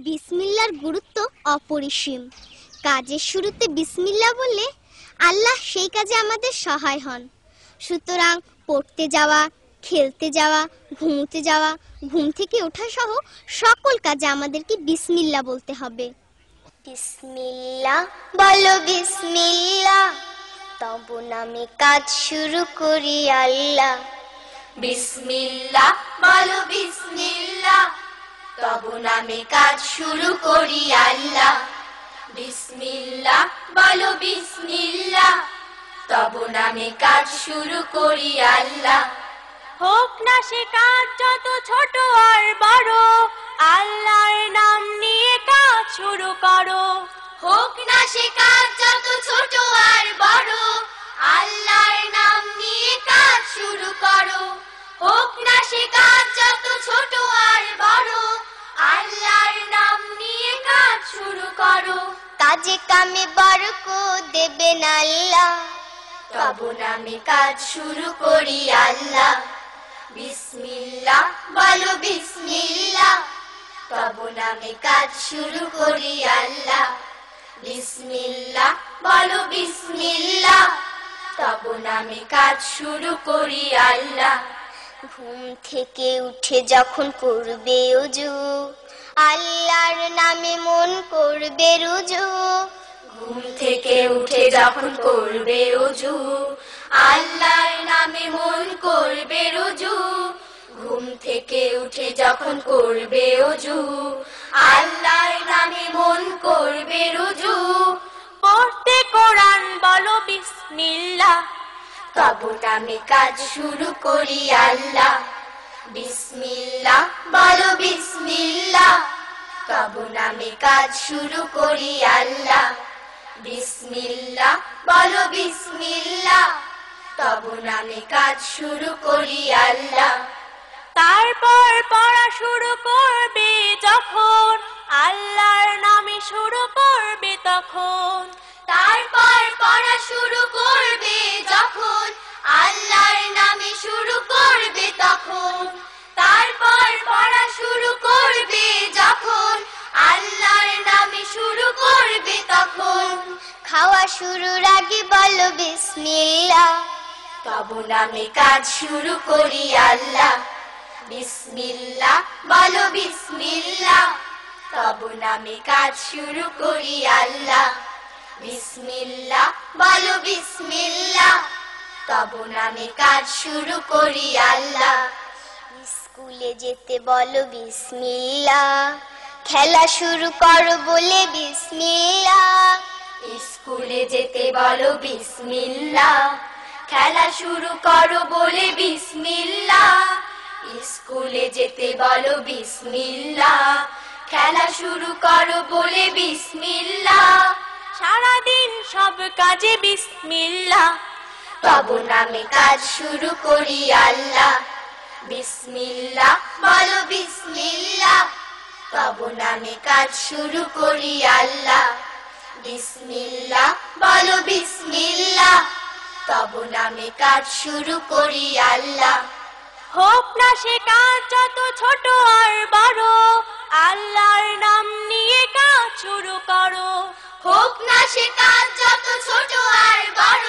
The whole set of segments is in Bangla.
বিসমিল্লাহর গুরুত্ব অপরিসীম। কাজের শুরুতে বিসমিল্লাহ বললে আল্লাহ সেই কাজে আমাদের সহায় হন। সুতরাং পড়তে যাওয়া, খেলতে যাওয়া, ঘুমোতে যাওয়া, ঘুম থেকে ওঠা সহ সকল কাজে আমাদেরকে বিসমিল্লাহ বলতে হবে। বিসমিল্লাহ বলো বিসমিল্লাহ, তব নামে কাজ শুরু করি আল্লাহ। বিসমিল্লাহ বলো বিসমিল্লাহ, তব নামে কাজ শুরু করি আল্লাহ। বিসমিল্লাহ বলো বিসমিল্লাহ, তব নামে কাজ শুরু করি আল্লাহ। হোক না সে কাজ যত ছোট আর বড়, আল্লাহর নাম নিয়ে কাজ শুরু করো। হোক না সে কাজ যত ছোট আর বড়, আল্লাহর নাম নিয়ে কাজ শুরু করো। হোক না সে কাজ যত ছোট আর বড়, আল্লাহর নাম নিয়ে কাজ শুরু করো। কাজে কামে বরকত দেবেন আল্লাহ, তব নামে কাজ শুরু করি আল্লাহ। বিসমিল্লাহ বলো বিসমিল্লাহ, তব নামে কাজ শুরু করি আল্লাহ। বিসমিল্লাহ বলো বিসমিল্লাহ, তব নামে কাজ শুরু করি আল্লাহ। ঘুম থেকে উঠে যখন করবে ওযু, আল্লাহর নামে মন করবে রুজু। ঘুম থেকে উঠে যখন করবে ওযু, আল্লাহর নামে মন করবে রুজু। ঘুম থেকে উঠে যখন করবে ওযু, আল্লাহর নামে মন করবে রুজু। পড়তে কোরআন বলো বিসমিল্লাহ, তব নামে কাজ শুরু করি আল্লাহ। বিসমিল্লাহ বলো বিসমিল্লাহ, তব নামে কাজ শুরু করি আল্লাহ। বিসমিল্লাহ বলো বিসমিল্লাহ, তব নামে কাজ শুরু করি আল্লাহ। তারপর পড়া শুরু করবে যখন, আল্লাহর নামে শুরু করবে তখন। তারপর পড়া শুরু করবে যখন, আল্লাহর নামে শুরু করবে তখন। তারপর পড়া শুরু করবে যখন, আল্লাহর নামে শুরু করবে তখন। খাওয়া শুরুর আগে বলো বিসমিল্লাহ, তব নামে কাজ শুরু করি আল্লাহ। বিসমিল্লাহ বলো বিসমিল্লাহ, তব নামে কাজ শুরু করি আল্লাহ। বিসমিল্লাহ বলো বিসমিল্লাহ, তব নামে কাজ শুরু করি আল্লাহ। স্কুলে যেতে বলো বিসমিল্লাহ, খেলা শুরু করো বলে বিসমিল্লাহ। স্কুলে যেতে বলো বিসমিল্লাহ, খেলা শুরু করো বলে বিসমিল্লাহ। স্কুলে যেতে বলো বিসমিল্লাহ, খেলা শুরু করো বলে বিসমিল্লাহ। সারাদিন সব কাজে বিসমিল্লাহ, তব নামে কাজ শুরু করি আল্লাহ। বিসমিল্লাহ বলো বিসমিল্লাহ, তব নামে কাজ শুরু করি আল্লাহ। বিসমিল্লাহ বলো বিসমিল্লাহ, তব নামে কাজ শুরু করি আল্লাহ। হোক না সে কাজ যত ছোট আর বড়, আল্লাহর নাম নিয়ে কাজ শুরু করো। হোক না সে কাজ যত ছোট আর বড়,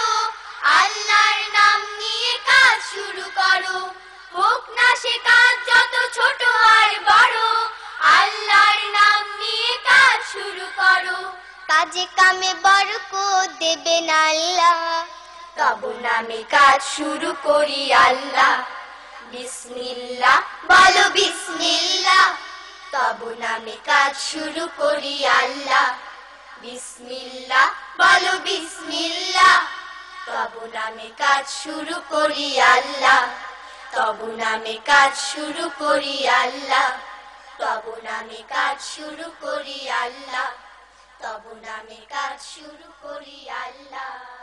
আল্লাহর নাম নিয়ে কাজ শুরু করো। হোক না সে কাজ যত ছোট আর বড়, আল্লাহর নাম নিয়ে কাজ শুরু করো। কাজে কামে বরকত দেবেন আল্লাহ, তব নামে কাজ শুরু করি আল্লাহ। বিসমিল্লাহ বলো বিসমিল্লাহ, তব নামে কাজ শুরু করি আল্লাহ। বিসমিল্লাহ বলো বিসমিল্লাহ, তব নামে কাজ শুরু করি আল্লাহ। তব নামে কাজ শুরু করি আল্লাহ। তব নামে কাজ শুরু করি আল্লাহ। তব নামে কাজ শুরু করি আল্লাহ।